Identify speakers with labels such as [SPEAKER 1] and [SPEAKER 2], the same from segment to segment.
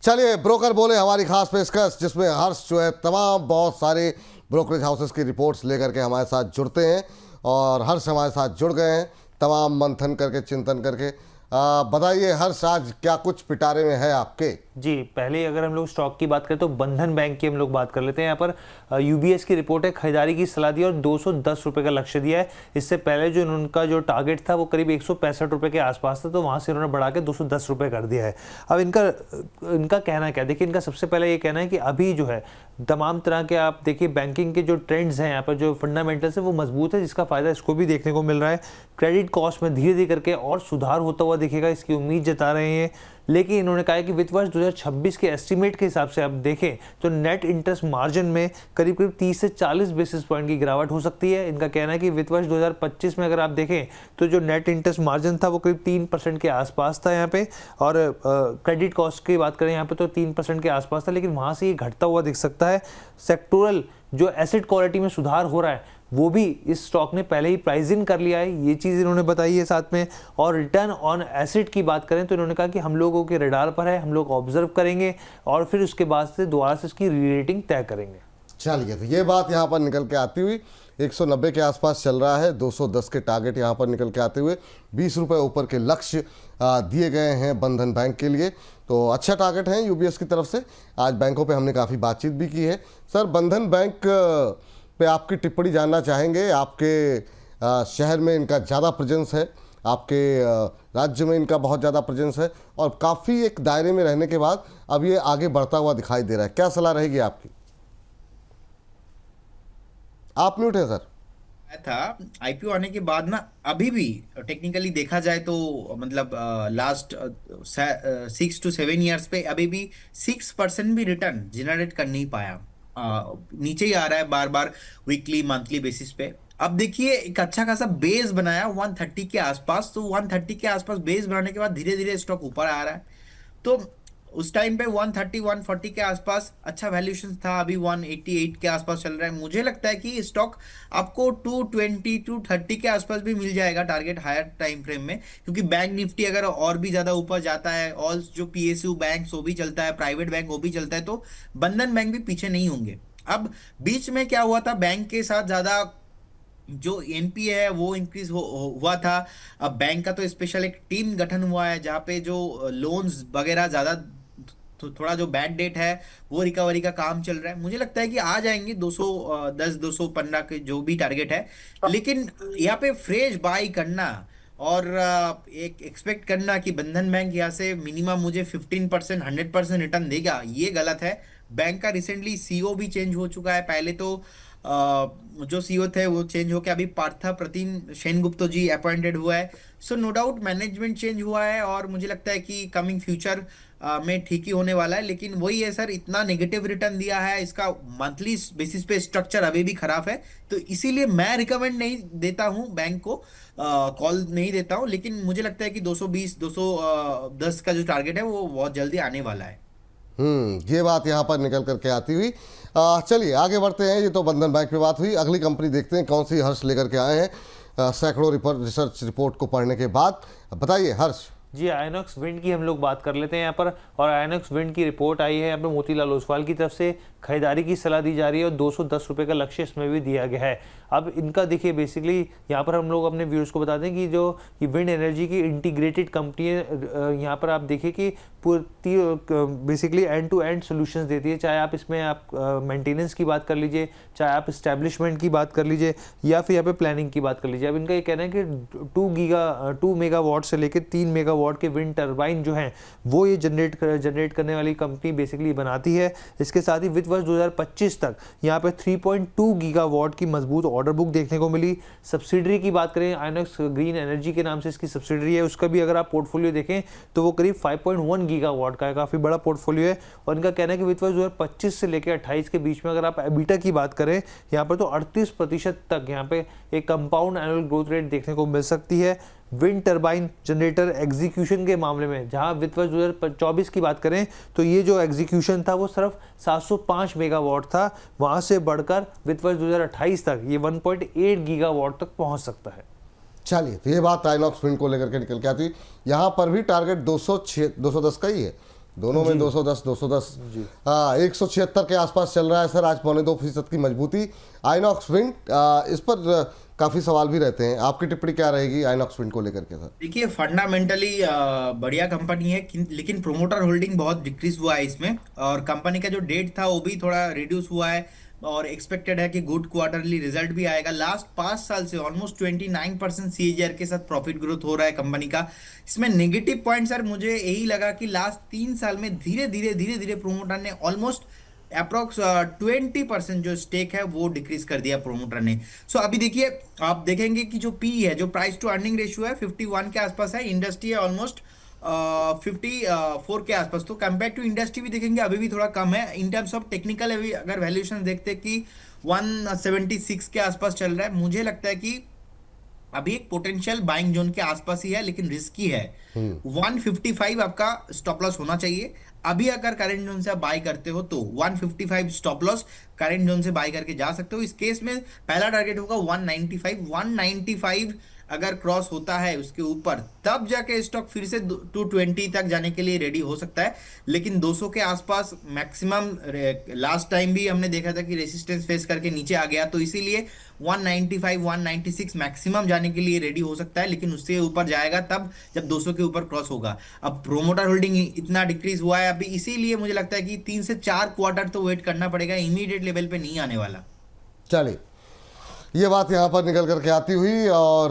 [SPEAKER 1] चलिए, ब्रोकर बोले हमारी खास पेशकश, जिसमें हर्ष जो है तमाम बहुत सारे ब्रोकरेज हाउसेस की रिपोर्ट्स लेकर के हमारे साथ जुड़ते हैं और हर्ष हमारे साथ जुड़ गए हैं तमाम मंथन करके, चिंतन करके। बताइए हर्ष, आज क्या कुछ पिटारे में है आपके?
[SPEAKER 2] जी, पहले अगर हम लोग स्टॉक की बात करें तो बंधन बैंक की हम लोग बात कर लेते हैं। यहाँ पर यूबीएस की रिपोर्ट है, खरीदारी की सलाह दी और 210 रुपये का लक्ष्य दिया है। इससे पहले जो उनका जो टारगेट था वो करीब 165 रुपये के आसपास था, तो वहाँ से उन्होंने बढ़ा के 210 रुपये कर दिया है। अब इनका कहना क्या, देखिए इनका सबसे पहले ये कहना है कि अभी जो है तमाम तरह के आप देखिए बैंकिंग के जो ट्रेंड्स हैं, यहाँ पर जो फंडामेंटल्स है वो मजबूत है, जिसका फायदा इसको भी देखने को मिल रहा है। क्रेडिट कॉस्ट में धीरे धीरे करके और सुधार होता हुआ दिखेगा, इसकी उम्मीद जता रहे हैं। लेकिन इन्होंने कहा है कि वित्त वर्ष 2026 के एस्टीमेट के हिसाब से आप देखें तो नेट इंटरेस्ट मार्जिन में करीब 30 से 40 बेसिस पॉइंट की गिरावट हो सकती है। इनका कहना है कि वित्त वर्ष 2025 में अगर आप देखें तो जो नेट इंटरेस्ट मार्जिन था वो करीब 3% के आसपास था यहाँ पे, और क्रेडिट कॉस्ट की बात करें यहाँ पे तो 3% के आसपास था, लेकिन वहाँ से ये घटता हुआ दिख सकता है। सेक्टोरल जो एसेट क्वालिटी में सुधार हो रहा है वो भी इस स्टॉक ने पहले ही प्राइस इन कर लिया है, ये चीज़ इन्होंने बताई है साथ में। और रिटर्न ऑन एसेट की बात करें तो इन्होंने कहा कि हम लोगों के रडार पर है, हम लोग ऑब्जर्व करेंगे और फिर उसके बाद से दोबारा से इसकी री-रेटिंग तय करेंगे।
[SPEAKER 1] चलिए, तो ये बात यहाँ पर निकल के आती हुई 190 के आसपास चल रहा है, 210 के टारगेट यहाँ पर निकल के आते हुए 20 रुपये ऊपर के लक्ष्य दिए गए हैं बंधन बैंक के लिए। तो अच्छा टारगेट है यूबीएस की तरफ से। आज बैंकों पे हमने काफ़ी बातचीत भी की है। सर, बंधन बैंक पे आपकी टिप्पणी जानना चाहेंगे। आपके शहर में इनका ज़्यादा प्रेजेंस है, आपके राज्य में इनका बहुत ज़्यादा प्रेजेंस है और काफ़ी एक दायरे में रहने के बाद अब ये आगे बढ़ता हुआ दिखाई दे रहा है। क्या सलाह रहेगी आपकी? आप म्यूट है सर।
[SPEAKER 3] था आईपीओ आने के बाद ना, अभी भी टेक्निकली देखा जाए तो मतलब लास्ट 6 to 7 ईयर्स पे अभी भी 6% भी रिटर्न जनरेट कर नहीं पाया। नीचे ही आ रहा है बार बार वीकली मंथली बेसिस पे। अब देखिए एक अच्छा खासा बेस बनाया 130 के आसपास, तो 130 के आसपास बेस बनाने के बाद धीरे धीरे स्टॉक ऊपर आ रहा है। तो उस टाइम पे 130 140 के आसपास अच्छा वैल्यूएशन था, अभी 188 के आसपास चल रहा है। मुझे लगता है कि स्टॉक आपको 220 230 के आसपास भी मिल जाएगा टारगेट हायर टाइम फ्रेम में, क्योंकि बैंक निफ्टी अगर और भी ज्यादा ऊपर जाता है, और जो पीएसयू बैंक वो भी चलता है, प्राइवेट बैंक वो भी चलता है, तो बंधन बैंक भी पीछे नहीं होंगे। अब बीच में क्या हुआ था, बैंक के साथ ज्यादा जो एनपीए है वो इंक्रीज हुआ था। अब बैंक का तो स्पेशल एक टीम गठन हुआ है जहाँ पे जो लोन्स वगैरह ज्यादा, तो थोड़ा जो बैड डेट है वो रिकवरी का काम चल रहा है। मुझे लगता है कि आ जाएंगे 210 215 के जो भी टारगेट है, लेकिन यहाँ पे फ्रेश बाई करना और एक एक्सपेक्ट करना कि बंधन बैंक यहाँ से मिनिमम मुझे 15% 100% रिटर्न देगा, ये गलत है। बैंक का रिसेंटली सीईओ भी चेंज हो चुका है। पहले तो जो सीईओ थे वो चेंज होकर अभी पार्था प्रतिम सेनगुप्ता जी अपॉइंटेड हुआ है। So no doubt management change हुआ है और मुझे लगता है कि कमिंग फ्यूचर में ठीक ही होने वाला है। लेकिन वही है सर, इतना नेगेटिव रिटर्न दिया है, इसका मंथली बेसिस पे स्ट्रक्चर अभी भी खराब है, तो इसीलिए मैं रिकमेंड नहीं देता हूं बैंक को, कॉल नहीं देता हूं। लेकिन मुझे लगता है कि 220 210 का जो टारगेट है वो बहुत जल्दी आने वाला है।
[SPEAKER 1] ये बात यहाँ पर निकल करके आती हुई चलिए आगे बढ़ते हैं। ये तो बंधन बैंक पे बात हुई। अगली कंपनी देखते हैं कौन सी हर्ष लेकर के आए हैं सैकड़ों रिसर्च रिपोर्ट को पढ़ने के बाद। बताइए हर्ष।
[SPEAKER 2] जी, आयनॉक्स विंड की हम लोग बात कर लेते हैं यहाँ पर। और आयनॉक्स विंड की रिपोर्ट आई है यहाँ पर, मोतीलाल ओसवाल की तरफ से खरीदारी की सलाह दी जा रही है और 210 रुपये का लक्ष्य इसमें भी दिया गया है। अब इनका देखिए बेसिकली यहाँ पर हम लोग अपने व्यूअर्स को बता दें कि जो ये विंड एनर्जी की इंटीग्रेटेड कंपनी है, यहाँ पर आप देखिए कि पूरी basically end to end solutions देती है। चाहे आप इसमें आप मेंटेनेंस की बात कर लीजिए, चाहे आप इस्टेब्लिशमेंट की बात कर लीजिए, या फिर यहाँ पे प्लानिंग की बात कर लीजिए। अब इनका ये कहना है कि 2 मेगावाट से लेकर 3 मेगावाट के विंड टर्बाइन जो हैं वो ये जनरेट करने वाली कंपनी बेसिकली बनाती है। इसके साथ ही वित्त वर्ष 2025 तक यहाँ पे 3.2 गीगावाट की मजबूत ऑर्डर बुक देखने को मिली। सब्सिडरी की बात करें, आयनॉक्स ग्रीन एनर्जी के नाम से इसकी सब्सिडरी है, उसका भी अगर आप पोर्टफोलियो देखें तो वो करीब 5.1 गीगावाट का है, काफ़ी बड़ा पोर्टफोलियो है। और इनका कहना है कि वित्त वर्ष 2025 से लेकर 28 के बीच में अगर आप एबिटा की बात करें यहाँ पर तो 38% तक यहाँ पे एक कंपाउंड एनुअल ग्रोथ रेट देखने को मिल सकती है। विंड टरबाइन जनरेटर एग्जीक्यूशन के मामले में जहां वित्त वर्ष 2024 की बात करें तो ये जो एग्जीक्यूशन था वो सिर्फ 705 मेगावाट था, वहां से बढ़कर वित्त वर्ष 2028 तक ये 1.8 गीगावाट तक पहुंच सकता है।
[SPEAKER 1] चलिए, तो ये बात आइनॉक्स विंड को लेकर के निकल के आती है। यहाँ पर भी टारगेट 210 का ही है, दोनों में 210 210 हाँ 176 के आसपास चल रहा है सर। आज 2.25% की मजबूती। आइनॉक्स विंड इस पर काफी सवाल भी रहते हैं, आपकी टिप्पणी क्या रहेगी आइनॉक्स विंड को लेकर के सर?
[SPEAKER 3] देखिए फंडामेंटली बढ़िया कंपनी है, लेकिन प्रोमोटर होल्डिंग बहुत डिक्रीज हुआ है इसमें, और कंपनी का जो डेट था वो भी थोड़ा रिड्यूस हुआ है, और एक्सपेक्टेड है कि गुड क्वार्टरली रिजल्ट भी आएगा। लास्ट 5 साल से ऑलमोस्ट 29% CAGR के साथ प्रॉफिट ग्रोथ हो रहा है कंपनी का। इसमें नेगेटिव पॉइंट सर मुझे यही लगा कि लास्ट 3 साल में धीरे धीरे प्रोमोटर ने ऑलमोस्ट अप्रोक्स 20% जो स्टेक है वो डिक्रीज कर दिया प्रोमोटर ने। सो अभी देखिए आप देखेंगे कि जो पी है, जो प्राइस टू अर्निंग रेशियो है 51 के आसपास है, इंडस्ट्री है ऑलमोस्ट 54 के आसपास। तो कंपेयर टू इंडस्ट्री भी देखेंगे अभी भी थोड़ा कम है। इन टर्म्स ऑफ टेक्निकल अभी अगर वैल्यूएशन देखते हैं कि 176 के आसपास चल रहा है, मुझे लगता है कि अभी एक पोटेंशियल बाइंग जोन के आसपास ही है, लेकिन रिस्की है। 155 आपका स्टॉप लॉस होना चाहिए। अभी अगर करंट जोन से आप बाय करते हो तो 155 स्टॉप लॉस करंट जोन से बाय करके जा सकते हो। इस केस में पहला टारगेट होगा 195 अगर क्रॉस होता है उसके ऊपर, तब जाके स्टॉक फिर से 220 तक जाने के लिए रेडी हो सकता है। लेकिन 200 के आसपास मैक्सिमम, लास्ट टाइम भी हमने देखा था कि रेसिस्टेंस फेस करके नीचे आ गया, तो इसीलिए 195 196 मैक्सिमम जाने के लिए रेडी हो सकता है, लेकिन उससे ऊपर जाएगा तब जब 200 के ऊपर क्रॉस होगा। अब प्रोमोटर होल्डिंग इतना डिक्रीज हुआ है अभी, इसीलिए मुझे लगता है कि 3 से 4 क्वार्टर तो वेट करना पड़ेगा, इमीडिएट लेवल पे नहीं आने वाला।
[SPEAKER 1] चलिए ये बात यहाँ पर निकल करके आती हुई, और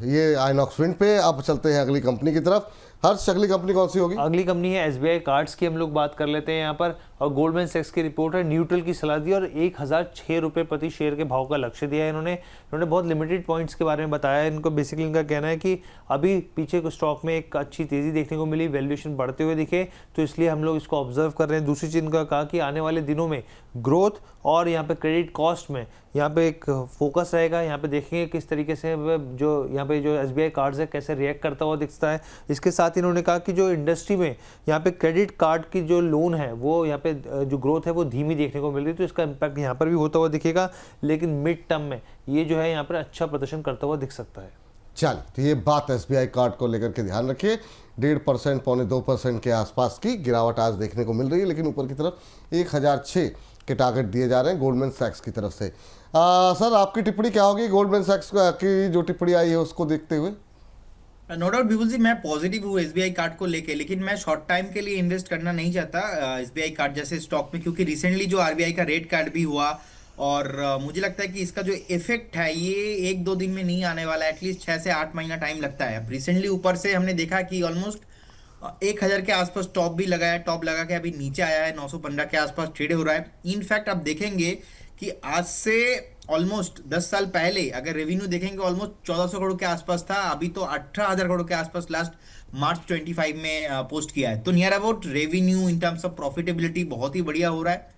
[SPEAKER 1] ये आइनॉक्स विंड पे। अब चलते हैं अगली कंपनी की तरफ। हर्ष, अगली कंपनी कौन सी होगी?
[SPEAKER 2] अगली कंपनी है SBI कार्ड्स की हम लोग बात कर लेते हैं यहाँ पर, और गोल्डमैन सैक्स की रिपोर्ट है, न्यूट्रल की सलाह दी और 1006 रुपये प्रति शेयर के भाव का लक्ष्य दिया है इन्होंने बहुत लिमिटेड पॉइंट्स के बारे में बताया है। इनको बेसिकली इनका कहना है कि अभी पीछे को स्टॉक में एक अच्छी तेज़ी देखने को मिली, वैल्यूएशन बढ़ते हुए दिखे, तो इसलिए हम लोग इसको ऑब्जर्व कर रहे हैं। दूसरी चीज़ इनका कहा कि आने वाले दिनों में ग्रोथ और यहाँ पे क्रेडिट कॉस्ट में यहाँ पे एक फोकस रहेगा। यहाँ पे देखेंगे किस तरीके से जो यहाँ पे जो SBI कार्ड्स है कैसे रिएक्ट करता हुआ दिखता है। इसके साथ इन्होंने कहा कि जो इंडस्ट्री में यहाँ पे क्रेडिट कार्ड की जो लोन है वो यहाँ पे जो ग्रोथ है वो धीमी देखने को मिल रही है, तो इसका इम्पैक्ट यहाँ पर भी होता हुआ दिखेगा, लेकिन मिड टर्म में ये जो है यहाँ पर अच्छा प्रदर्शन करता हुआ दिख सकता है।
[SPEAKER 1] चल, तो ये बात SBI कार्ड को लेकर के ध्यान रखिए। 1.5% 2% के आसपास की गिरावट आज देखने को मिल रही है, लेकिन ऊपर की तरफ 1006 के टारगेट दिए जा रहे हैं गोल्डमैन सैक्स की तरफ से। सर, आपकी टिप्पणी क्या होगी गोल्डमैन सैक्स की जो टिप्पणी आई है उसको देखते हुए?
[SPEAKER 3] नो डाउट विपुल जी, मैं पॉजिटिव हूँ SBI कार्ड को लेके, लेकिन मैं शॉर्ट टाइम के लिए इन्वेस्ट करना नहीं चाहता SBI कार्ड जैसे स्टॉक में, क्योंकि रिसेंटली जो RBI का रेट कार्ड भी हुआ, और मुझे लगता है कि इसका जो इफेक्ट है ये 1-2 दिन में नहीं आने वाला है, एटलीस्ट 6 से 8 महीना टाइम लगता है। अब रिसेंटली ऊपर से हमने देखा कि ऑलमोस्ट 1000 के आसपास टॉप भी लगाया, टॉप लगा के अभी नीचे आया है, 915 के आसपास ट्रेड हो रहा है। इनफैक्ट आप देखेंगे कि आज से ऑलमोस्ट 10 साल पहले अगर रेवेन्यू देखेंगे ऑलमोस्ट 1400 करोड़ के आसपास था, अभी तो 18,000 करोड़ के आसपास लास्ट मार्च 25 में पोस्ट किया है। तो near about revenue in terms of profitability बहुत ही बढ़िया हो रहा है।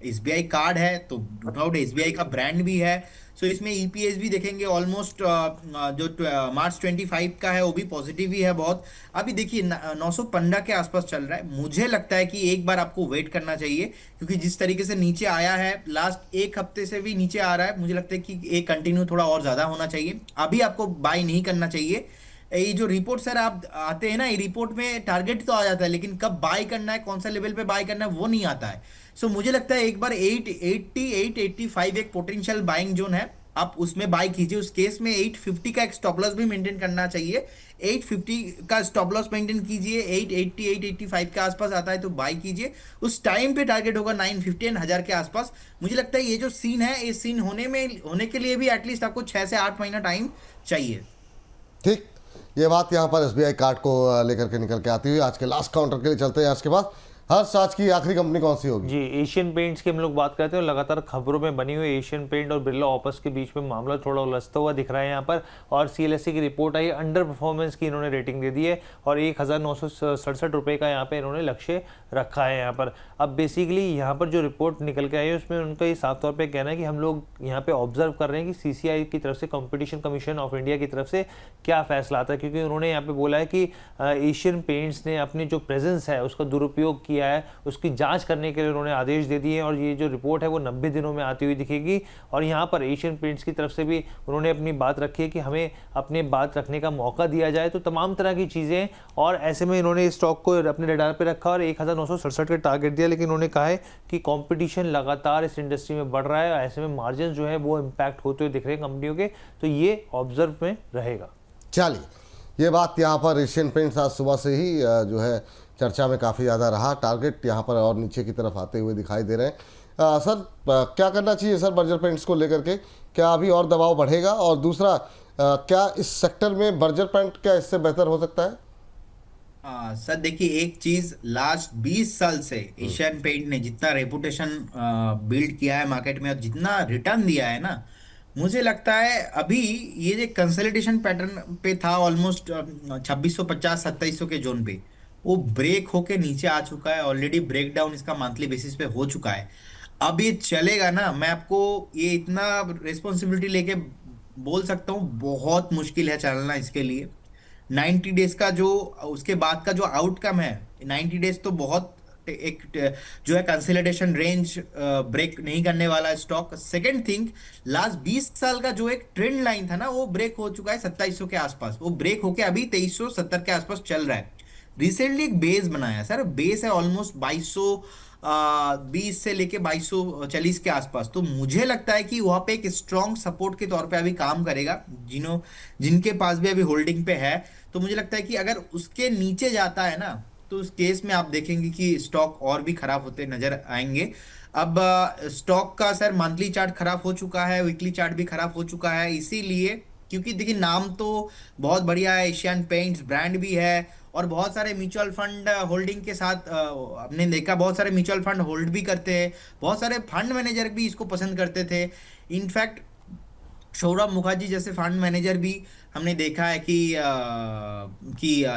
[SPEAKER 3] SBI कार्ड है तो नो डाउट SBI का ब्रांड भी है, सो इसमें EPS भी देखेंगे ऑलमोस्ट जो मार्च 25 का है वो भी पॉजिटिव ही है बहुत। अभी देखिए 915 के आसपास चल रहा है, मुझे लगता है कि एक बार आपको वेट करना चाहिए, क्योंकि जिस तरीके से नीचे आया है लास्ट एक हफ्ते से भी नीचे आ रहा है, मुझे लगता है कि एक कंटिन्यू थोड़ा और ज़्यादा होना चाहिए। अभी आपको बाय नहीं करना चाहिए। ये जो रिपोर्ट सर आप आते हैं ना, ये रिपोर्ट में टारगेट तो आ जाता है, लेकिन कब बाय करना है, कौन सा लेवल पे बाय करना है, वो नहीं आता है। सो मुझे लगता है एक बार 880 885 एक पोटेंशियल बाइंग जोन है, आप उसमें बाय कीजिए। उस केस में 850 का एक स्टॉप लॉस भी मेंटेन करना चाहिए। 850 का स्टॉप लॉस मेंटेन कीजिए, 880 885 के आसपास आता है तो बाय कीजिए। उस टाइम पे टारगेट होगा 950 1000 के आसपास। मुझे लगता है ये जो सीन है, ये सीन होने के लिए भी एटलीस्ट आपको 6 से 8 महीना टाइम चाहिए।
[SPEAKER 1] ठीक, ये बात यहाँ पर SBI कार्ड को लेकर के निकल के आती हुई आज के लास्ट काउंटर के लिए चलते हैं। आज के बाद हर्ष, आज की आखिरी कंपनी कौन सी होगी?
[SPEAKER 2] जी, एशियन पेंट्स की हम लोग बात करते हैं। लगातार खबरों में बनी हुई एशियन पेंट और बिरला ऑपस के बीच में मामला थोड़ा उलझता हुआ दिख रहा है यहाँ पर, और CLSA की रिपोर्ट आई, अंडर परफॉर्मेंस की इन्होंने रेटिंग दे दी है, और 1967 रुपये का यहाँ पे इन्होंने लक्ष्य रखा है यहाँ पर। अब बेसिकली यहाँ पर जो रिपोर्ट निकल के आई है उसमें उनका ये साफ तौर पे कहना है कि हम लोग यहाँ पे ऑब्जर्व कर रहे हैं कि CCI की तरफ से, कंपटीशन कमीशन ऑफ इंडिया की तरफ से क्या फैसला आता है, क्योंकि उन्होंने यहाँ पे बोला है कि एशियन पेंट्स ने अपनी जो प्रेजेंस है उसका दुरुपयोग किया किया है उसकी जांच करने के लिए उन्होंने आदेश दे दिए हैं और ये जो रिपोर्ट है वो 90 दिनों में आती हुई दिखेगी। और यहाँ पर एशियन पेंट्स की तरफ से भी उन्होंने अपनी बात रखी है कि हमें अपने बात रखने का मौका दिया जाए। तो तमाम तरह की चीज़ें, और ऐसे में इन्होंने स्टॉक को अपने रडार पे रखा और 1967 का टारगेट दिया, लेकिन उन्होंने कहा है कि कंपटीशन लगातार इस इंडस्ट्री में बढ़ रहा है और ऐसे में मार्जिन जो है वो इम्पैक्ट होते हुए दिख रहे हैं कंपनियों के, तो ये ऑब्जर्व में रहेगा।
[SPEAKER 1] चलिए, ये बात यहाँ पर एशियन पेंट्स आज सुबह से ही जो है चर्चा में काफ़ी ज़्यादा रहा। टारगेट यहाँ पर और नीचे की तरफ आते हुए दिखाई दे रहे हैं। सर क्या करना चाहिए सर बर्जर पेंट्स को लेकर के? क्या अभी और दबाव बढ़ेगा? और दूसरा, क्या इस सेक्टर में बर्जर पेंट क्या इससे बेहतर हो सकता है?
[SPEAKER 3] सर देखिए, एक चीज लास्ट 20 साल से एशियन पेंट ने जितना रेपुटेशन बिल्ड किया है मार्केट में और जितना रिटर्न दिया है ना, मुझे लगता है अभी ये जो कंसोलिडेशन पैटर्न पे था ऑलमोस्ट 2650-2700 के जोन पे, वो ब्रेक होके नीचे आ चुका है ऑलरेडी। ब्रेक डाउन इसका मंथली बेसिस पे हो चुका है। अब ये चलेगा ना, मैं आपको ये इतना रिस्पॉन्सिबिलिटी लेके बोल सकता हूँ, बहुत मुश्किल है चलना इसके लिए। 90 डेज का जो उसके बाद का जो आउटकम है, 90 डेज तो बहुत एक जो है कंसोलिडेशन रेंज ब्रेक नहीं करने वाला है स्टॉक। सेकंड थिंग, लास्ट 20 साल का जो एक ट्रेंड लाइन था ना, वो ब्रेक हो चुका है 2700 के आसपास। वो ब्रेक होके अभी 2370 के आसपास चल रहा है। रिसेंटली एक बेस बनाया सर, बेस है ऑलमोस्ट 2220 से लेके 2240 के आसपास। तो मुझे लगता है कि वहां पे एक स्ट्रॉन्ग सपोर्ट के तौर पे अभी काम करेगा जिनके पास भी अभी होल्डिंग पे है। तो मुझे लगता है कि अगर उसके नीचे जाता है ना, तो उस केस में आप देखेंगे कि स्टॉक और भी खराब होते नजर आएंगे। अब स्टॉक का सर मंथली चार्ट खराब हो चुका है, वीकली चार्ट भी खराब हो चुका है, इसीलिए क्योंकि देखिए नाम तो बहुत बढ़िया है, एशियन पेंट्स ब्रांड भी है और बहुत सारे म्यूचुअल फंड होल्डिंग के साथ हमने देखा बहुत सारे म्यूचुअल फंड होल्ड भी करते हैं, बहुत सारे फंड मैनेजर भी इसको पसंद करते थे। इनफैक्ट सौरभ मुखर्जी जैसे फंड मैनेजर भी हमने देखा है कि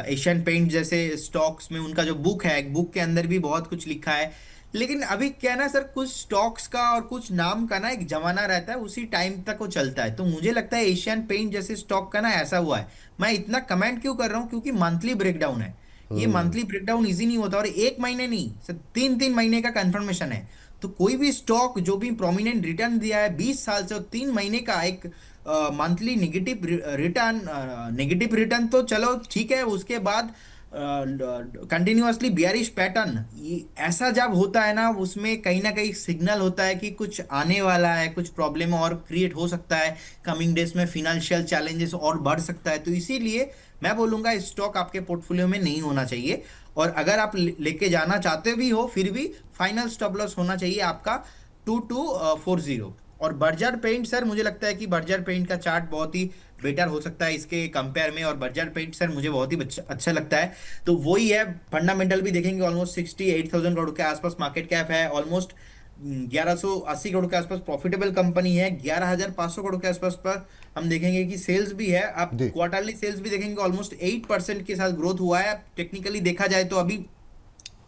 [SPEAKER 3] एशियन पेंट जैसे स्टॉक्स में उनका जो बुक है, बुक के अंदर भी बहुत कुछ लिखा है। लेकिन अभी क्या है ना सर, कुछ स्टॉक्स का और कुछ नाम का ना एक जमाना रहता है, उसी टाइम तक वो चलता है। तो मुझे लगता है एशियन पेंट जैसे स्टॉक का ना ऐसा हुआ है। मैं इतना कमेंट क्यों कर रहा हूँ, क्योंकि मंथली ब्रेकडाउन है। ये मंथली ब्रेकडाउन इजी नहीं होता और एक महीने नहीं सर, 3-3 महीने का कंफर्मेशन है। तो कोई भी स्टॉक जो भी प्रोमिनेंट रिटर्न दिया है 20 साल से और 3 महीने का एक मंथली नेगेटिव रिटर्न तो चलो ठीक है, उसके बाद कंटिन्यूअसली बियरिश पैटर्न ऐसा जब होता है ना, उसमें कहीं ना कहीं सिग्नल होता है कि कुछ आने वाला है, कुछ प्रॉब्लम और क्रिएट हो सकता है कमिंग डेज में, फिनेंशियल चैलेंजेस और बढ़ सकता है। तो इसीलिए मैं बोलूंगा स्टॉक आपके पोर्टफोलियो में नहीं होना चाहिए। और अगर आप लेके जाना चाहते भी हो, फिर भी फाइनल स्टॉप लॉस होना चाहिए आपका 2240। और बर्जर पेंट सर, मुझे लगता है कि बर्जर पेंट का चार्ट बहुत ही बेटर हो सकता है इसके कंपेयर में। और बर्जर पेंट सर मुझे बहुत ही अच्छा लगता है। तो वही है, फंडामेंटल भी देखेंगे ऑलमोस्ट 68,000 करोड़ के आसपास मार्केट कैप है, ऑलमोस्ट 1180 करोड़ के आसपास प्रॉफिटेबल कंपनी है, 11,500 करोड़ के आसपास पर हम देखेंगे कि सेल्स भी है। अब क्वार्टरली सेल्स भी देखेंगे ऑलमोस्ट 8% के साथ ग्रोथ हुआ है। टेक्निकली देखा जाए तो अभी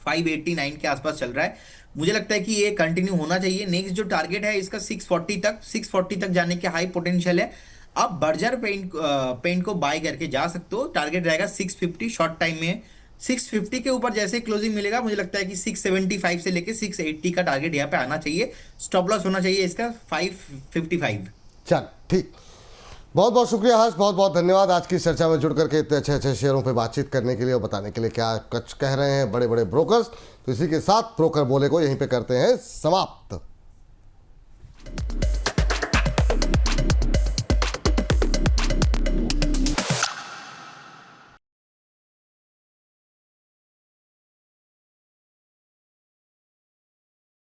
[SPEAKER 3] 589 के आसपास चल रहा है। मुझे लगता है कि ये कंटिन्यू होना चाहिए। नेक्स्ट जो टारगेट है इसका 640 तक जाने के हाई पोटेंशियल है। अब बर्जर पेंट को बाय करके जा सकते हो। टारगेट रहेगा 650 शॉर्ट टाइम में। 650 के ऊपर जैसे क्लोजिंग मिलेगा, मुझे लगता है कि 675 से लेके 680 का टारगेट यहाँ पे आना चाहिए। स्टॉप लॉस होना चाहिए इसका 555।
[SPEAKER 1] चल ठीक, बहुत बहुत शुक्रिया हर्ष, बहुत बहुत धन्यवाद आज की चर्चा में जुड़ करके इतने अच्छे अच्छे शेयरों पे बातचीत करने के लिए और बताने के लिए क्या कुछ कह रहे हैं बड़े बड़े ब्रोकर्स। तो इसी के साथ ब्रोकर बोले को यहीं पे करते हैं समाप्त।